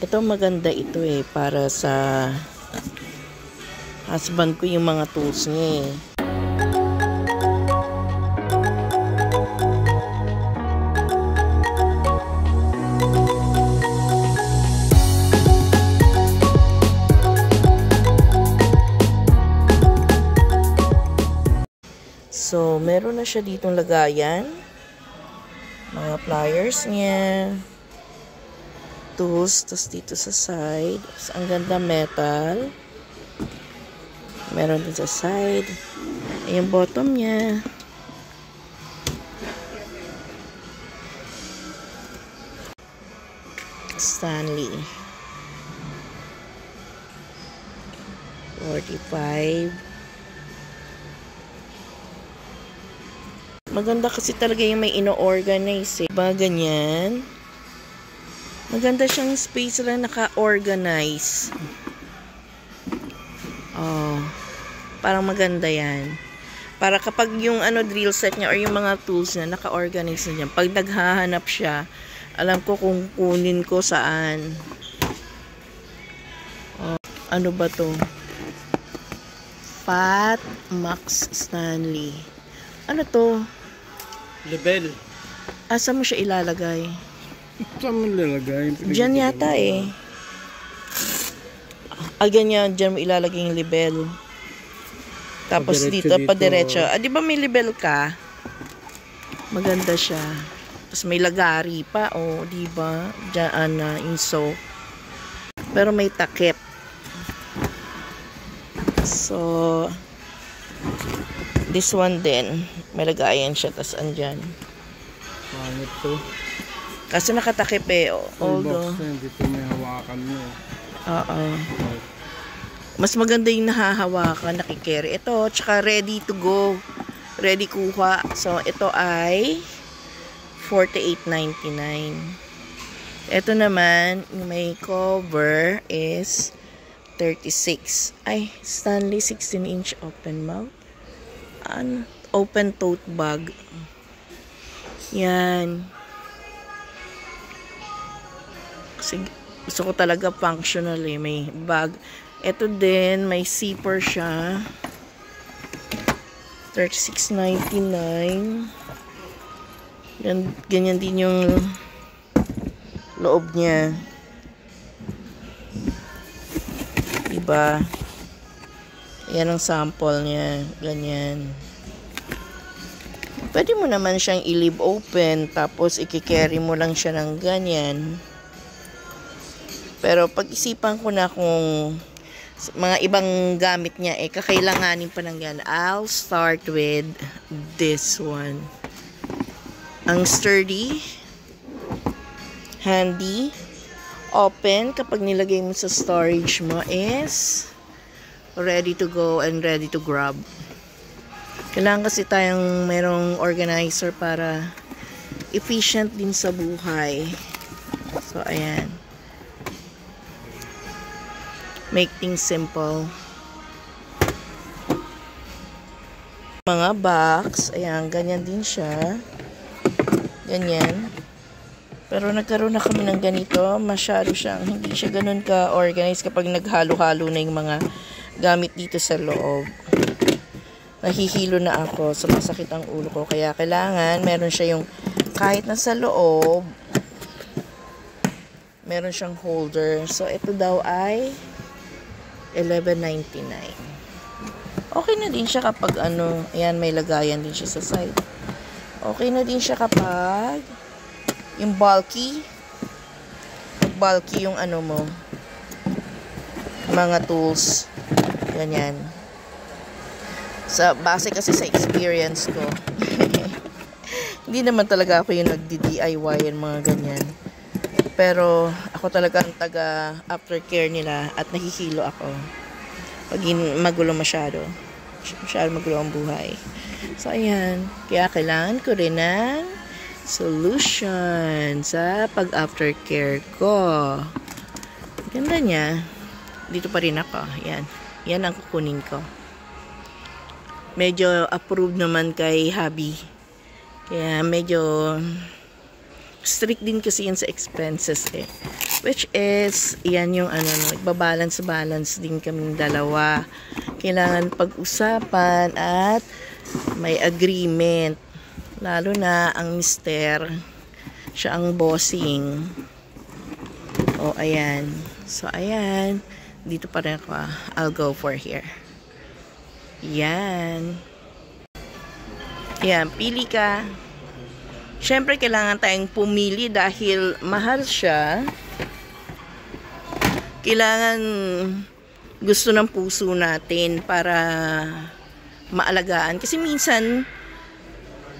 Ito maganda ito eh, para sa husband ko yung mga tools niya eh. So, meron na siya ditong lagayan. Mga pliers niya. Tools. Tapos dito sa side. Tapos ang ganda metal. Meron din sa side. Yung bottom niya. Stanley. 45. Maganda kasi talaga yung may ino-organize eh. Diba ganyan? Maganda siyang space lang naka-organize. Oh. Parang maganda yan. Para kapag yung drill set niya or yung mga tools niya, naka-organize na dyan. Pag naghahanap siya, alam ko kung kunin ko saan. Oh. Ano ba to? Fat Max Stanley. Ano to? Label. Asa mo siya ilalagay? Saan mo ilalagay? Diyan yata eh. Ganyan, diyan mo ilalagay yung label. Tapos dito, padiretso. Di ba may label ka? Maganda siya. Tapos may lagari pa, di ba? Diyan inso. Pero may takip. So, this one din, may lagayan siya, tas andyan. Pangit to. Kasi nakatakip eh. Although, dito may hawakan mo. Oo. Mas maganda yung nahahawakan, nakikerry. Ito, tsaka ready to go. Ready kuha. So, ito ay $48.99. Ito naman, yung may cover is 36. Ay, Stanley 16-inch open mouth. Open tote bag. Yan. Kasi gusto ko talaga functional eh. May bag. Ito din, may zipper siya. $36.99. Ganyan din yung loob niya. Diba? Yan ang sample niya. Ganyan. Pwede mo naman siyang i-leave open. Tapos, i-carry mo lang siya ng ganyan. Pero, pag-isipan ko na kung mga ibang gamit niya, kakailanganin pa ng yan. I'll start with this one. Ang sturdy. Handy. Open. Kapag nilagay mo sa storage mo is ready to go and ready to grab. Kailangan kasi tayong merong organizer para efficient din sa buhay. So, ayan. Make things simple. Mga box. Ayan, ganyan din siya. Ganyan. Pero nagkaroon na kami ng ganito. Masyado siyang, hindi siya ganun ka-organize kapag naghalo-halo na yung mga gamit dito sa loob. Nahihilo na ako. So, masakit ang ulo ko. Kaya kailangan, meron siya yung, kahit nasa loob, meron siyang holder. So, ito daw ay $11.99. Okay na din siya kapag ayan, may lagayan din siya sa side. Okay na din siya kapag yung bulky yung mo, mga tools. Ganyan. Sa base kasi sa experience ko. Hindi naman talaga ako yung nagdi-DIY yan, mga ganyan. Pero ako talaga ang taga aftercare nila at nahihilo ako pag magulo masyado magulo ang buhay. So ayan, kaya kailangan ko rin ng solution sa pag aftercare ko. Ganda niya. Dito pa rin ako. Yan ang kukunin ko. Medyo approved naman kay hubby Kaya medyo strict din kasi yan sa expenses eh. Which is, yan yung ano, nagbabalance din kaming dalawa. Kailangan pag-usapan at may agreement. Lalo na ang mister, siya ang bossing. O, ayan. So, ayan. Dito pa rin ako. I'll go for here. Yan. Yan, pili ka. Siyempre, kailangan tayong pumili dahil mahal siya. Kailangan gusto ng puso natin para maalagaan. Kasi minsan,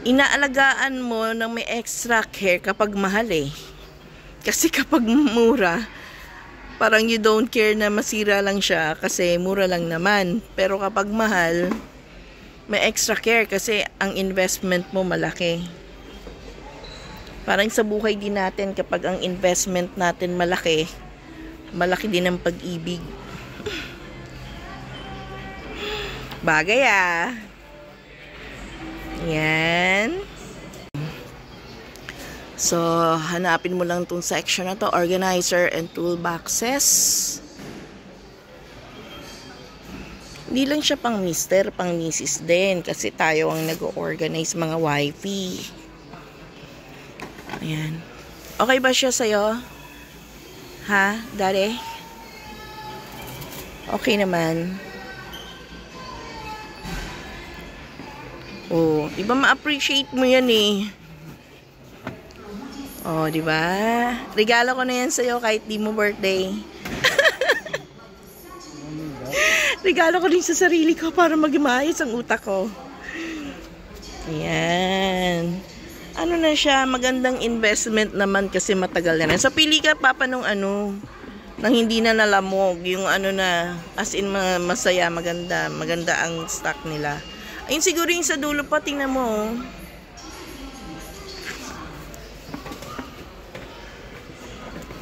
inaalagaan mo ng may extra care kapag mahal eh. Kasi kapag mura, parang you don't care na masira lang siya kasi mura lang naman. Pero kapag mahal, may extra care kasi ang investment mo malaki. Parang sa buhay din natin, kapag ang investment natin malaki, malaki din ang pag-ibig. Bagay ah. Yan. So, hanapin mo lang itong section na to, organizer and toolboxes. Hindi lang siya pang mister, pang misis din. Kasi tayo ang nag-organize mga wifey. Ayan. Okay ba siya sa'yo? Ha, Daddy? Okay naman. Oh, di ba ma-appreciate mo yan eh? Oh, di ba? Regalo ko na yan sa'yo kahit di mo birthday. Regalo ko din sa sarili ko para mag-maayos ang utak ko. Ayan. Ano na siya, magandang investment naman kasi matagal na rin. So, pili ka, Papa, nung ano, nang hindi na nalamog. Yung ano na, as in masaya, maganda. Maganda ang stock nila. Ayun, siguro yung sa dulo pa, tingnan mo.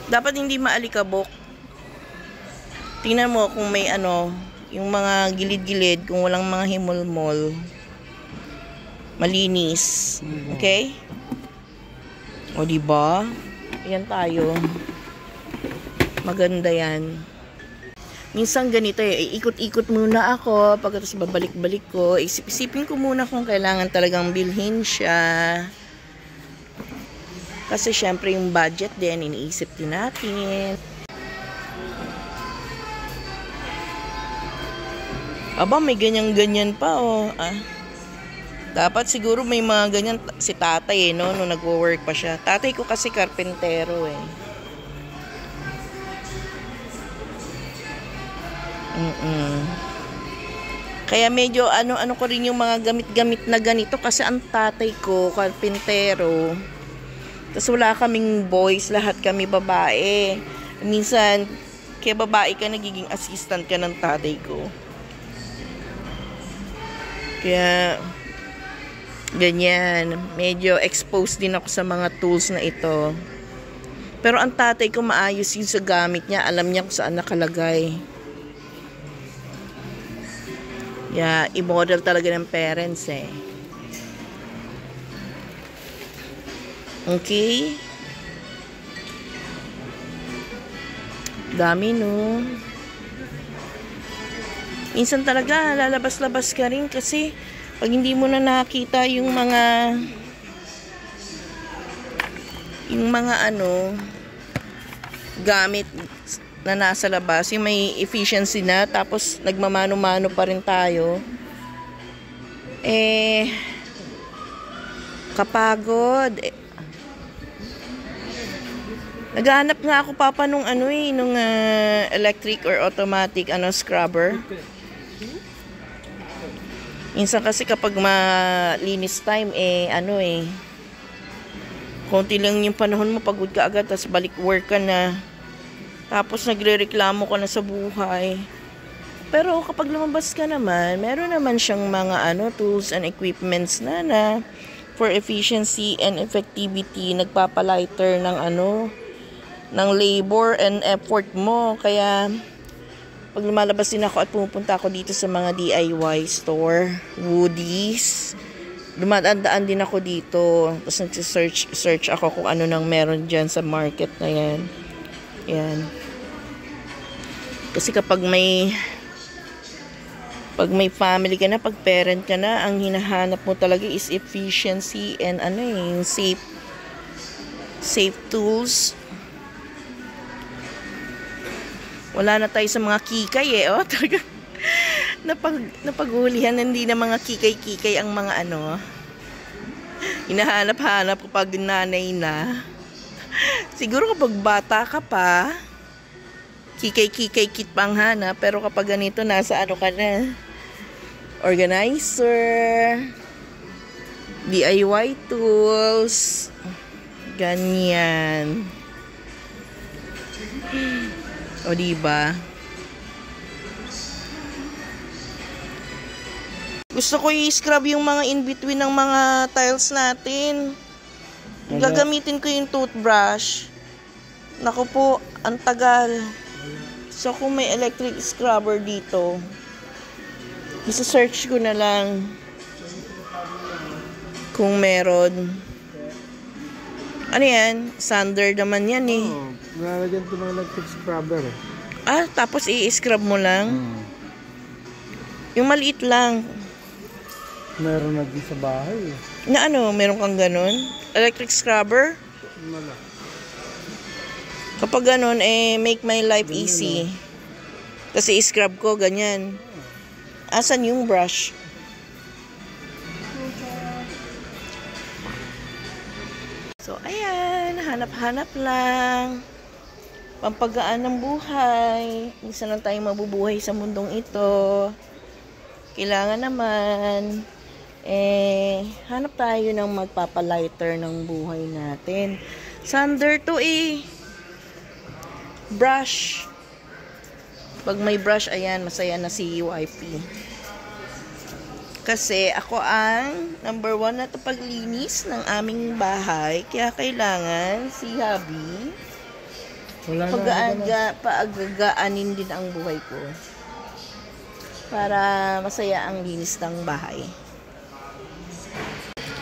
Dapat hindi maalikabok. Tingnan mo kung may ano, yung mga gilid-gilid, kung walang mga himol-mol. Malinis. Okay? O, diba? Yan tayo. Maganda yan. Minsan ganito eh, ikot-ikot muna ako, pagkatapos babalik-balik ko, isip-isipin ko muna kung kailangan talagang bilhin siya. Kasi syempre yung budget din, iniisip din natin. Aba, may ganyan-ganyan pa oh. Dapat siguro may mga ganyan si tatay eh, no? Nung nagwo-work pa siya. Tatay ko kasi karpentero eh. Kaya medyo ano ko rin yung mga gamit-gamit na ganito kasi ang tatay ko karpentero. Tapos wala kaming boys, lahat kami babae. Minsan kaya babae ka, nagiging assistant ka ng tatay ko. Kaya ganyan, medyo exposed din ako sa mga tools na ito. Pero ang tatay ko maayos yun sa gamit niya, alam niya kung saan nakalagay. Yeah, i-model talaga ng parents eh. Okay? Dami no. Minsan talaga lalabas-labas ka rin kasi pag hindi mo na nakita yung mga ano gamit na nasa labas, yung may efficiency na, tapos nagmamano-mano pa rin tayo, kapagod. Naghahanap nga ako, Papa, nung nung electric or automatic scrubber. Minsan kasi kapag malinis time konti lang yung panahon mo, pagod ka agad, tapos balik work ka na. Tapos nagrereklamo ka na sa buhay. Pero kapag lumabas ka naman, meron naman siyang mga tools and equipments na for efficiency and effectivity, nagpapalighter ng ng labor and effort mo. Kaya pag lumalabas din ako at pumupunta ako dito sa mga DIY store, Woody's, dumadaan din ako dito. Tapos nag-search ako kung ano nang meron dyan sa market na yan. Yan. Kasi kapag may family ka na, pag parent ka na, ang hinahanap mo talaga is efficiency and yung safe tools. Wala na tayo sa mga kikay oh. Talaga napaghulihan, hindi na mga kikay-kikay ang mga hinahanap-hanap kapag nanay na. Siguro kapag bata ka pa, kikay-kikay kit pang hanap, pero kapag ganito nasa ka na, organizer, DIY tools, ganyan. O diba? Gusto ko i-scrub yung mga in-between ng mga tiles natin. Gagamitin ko yung toothbrush. Naku po, ang tagal. So kung may electric scrubber dito, isa-search ko na lang kung meron. Ano yan? Sander naman yan eh. Oo, lalagyan ko ng electric scrubber. Tapos i-scrub mo lang? Yung maliit lang. Meron na din sa bahay. Na meron kang ganun? Electric scrubber? Wala. Kapag ganun, make my life easy. Kasi i-scrub ko, ganyan. Asan yung brush? So, ayan. Hanap-hanap lang. Pampagaan ng buhay. Minsan lang tayong mabubuhay sa mundong ito. Kailangan naman, hanap tayo ng magpapalighter ng buhay natin. Sander to brush. Pag may brush, ayan, masaya na si UIP. Kasi ako ang number 1 na tapaglinis ng aming bahay. Kaya kailangan si Habi paagagaanin din ang buhay ko. Para masaya ang linis ng bahay.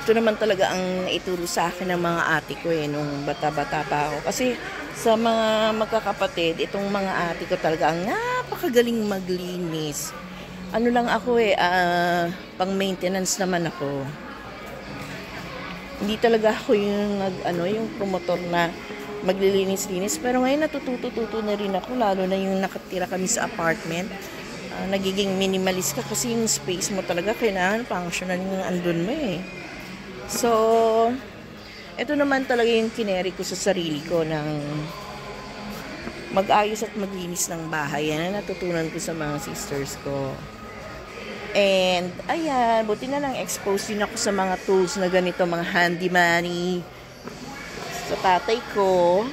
Ito naman talaga ang naituro sa akin ng mga ate ko nung bata-bata pa ako. Kasi sa mga magkakapatid, itong mga ate ko talaga ang napakagaling maglinis. Ano lang ako pang maintenance naman ako. Hindi talaga ako yung yung promotor na maglilinis-linis. Pero ngayon natututo na rin ako, lalo na yung nakatira kami sa apartment. Nagiging minimalist ka kasi yung space mo talaga kailangan functional yung andun mo So, ito naman talaga yung kineri ko sa sarili ko ng mag-ayos at maglinis ng bahay. Yan na natutunan ko sa mga sisters ko. And, ayan, buti na lang expose din ako sa mga tools na ganito, mga handyman sa tatay ko.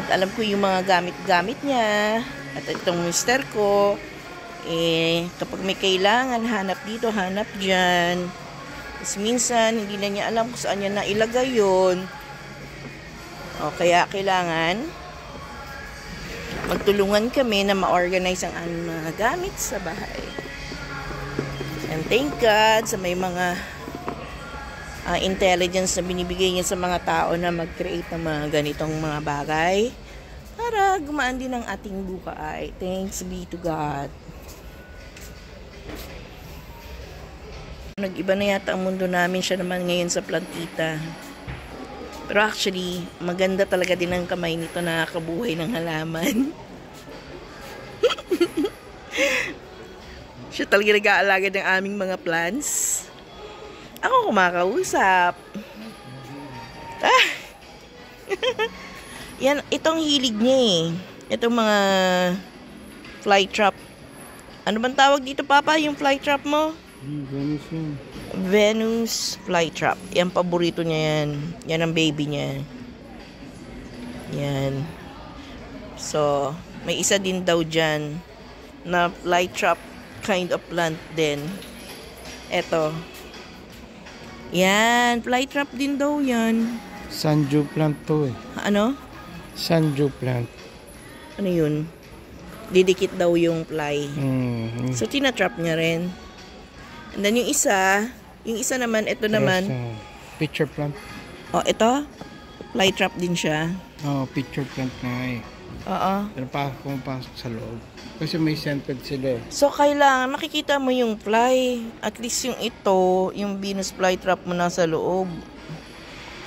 At alam ko yung mga gamit-gamit niya. At itong mister ko, kapag may kailangan, hanap dito, hanap dyan. Tapos minsan, hindi na niya alam kung saan niya nailagay yun. Kaya kailangan magtulungan kami na ma-organize ang aming mga gamit sa bahay. And thank God sa may mga intelligence na binibigay niya sa mga tao na mag-create ng mga ganitong mga bagay para gumaan din ang ating buhay. Thanks be to God. Nag-iba na yata ang mundo namin, siya naman ngayon sa plantita. Pero actually, maganda talaga din ang kamay nito na nakabuhay ng halaman. Siya talaga nag-aalaga ng aming mga plants. Ako kumakausap. Yan, itong hilig niya Itong mga fly trap. Ano bang tawag dito, Papa? Yung fly trap mo? Venus yun. Venus flytrap. Yan, paborito niya yan. Yan ang baby niya. Yan. So, may isa din daw dyan na flytrap kind of plant din. Eto. Yan, flytrap din daw yan. Sanju plant to Ano? Sanju plant. Ano yun? Didikit daw yung fly. Mm-hmm. So, tinatrap niya rin. And then yung isa, Yung isa naman, ito naman. Pitcher plant. Oh, ito. Fly trap din siya. Pitcher plant na eh. Oo. Pero pumapasok sa loob. Kasi may scented sila eh. So, kailangan makikita mo yung fly. At least yung ito, yung Venus fly trap mo nasa loob.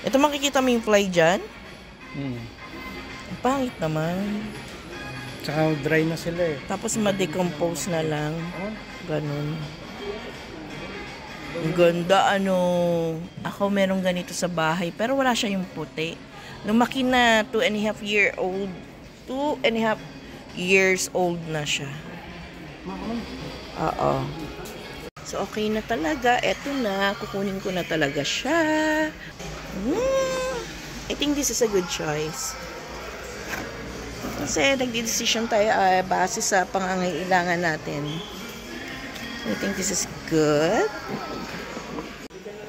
Ito, makikita mo yung fly dyan? Ang pangit naman. Tsaka dry na sila eh. Tapos ma-decompose na lang. Ganun. Ang ganda, ako merong ganito sa bahay, pero wala siya yung puti. Lumaki na 2.5 years old na siya. Oo. So, okay na talaga. Eto na. Kukunin ko na talaga siya. I think this is a good choice. Kasi nagdi-decision tayo base sa pangangailangan natin. I think this is good.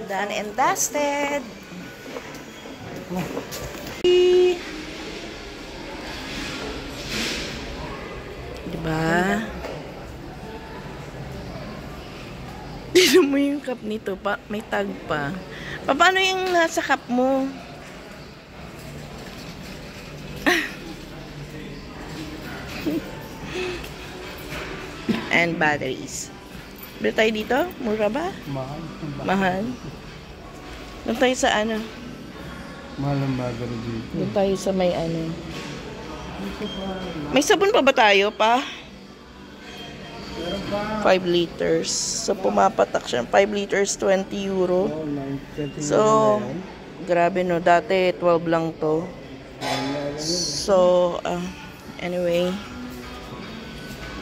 Done and dusted. Diba? Tignan mo yung cup nito. May tag pa. Paano yung nasa cup mo? And batteries. Bili tayo dito? Mura ba? Mahal. Mahal? Doon tayo sa Mahal ang battery dito. Doon tayo sa may May sabon pa ba tayo pa? 5 liters. So, pumapatak siya. 5 liters, 20 euro. So, grabe no. Dati, 12 lang to. So, anyway,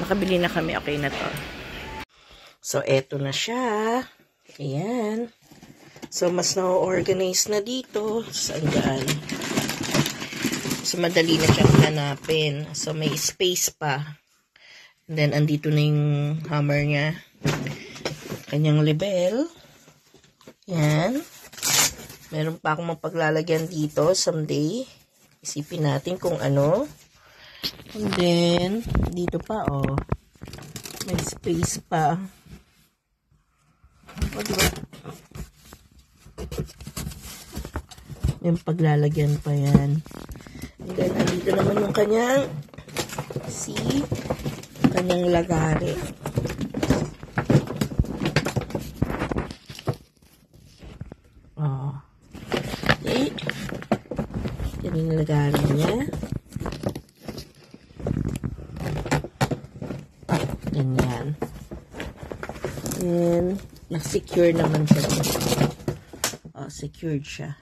nakabili na kami. Okay na to. So, eto na siya. Ayan. So, mas na-organize na dito. Saan dyan? So, madali na siyang hanapin. So, may space pa. And then, andito na yung hammer niya. Kanyang label. Yan. Meron pa akong mapaglalagyan dito someday. Isipin natin kung ano. And then, dito pa, may space pa. O, diba? Yung paglalagyan pa yan. And then, andito naman yung kanyang kanyang lagari. Okay. Yan yung lagari niya. Ganyan. And, na-secure naman siya. Secured siya.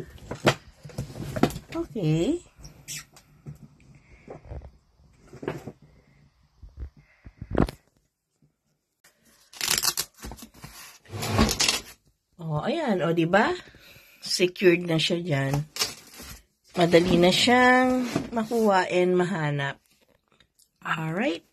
Okay. Ayan. Diba? Secured na siya dyan. Madali na siyang makuha and mahanap. Alright.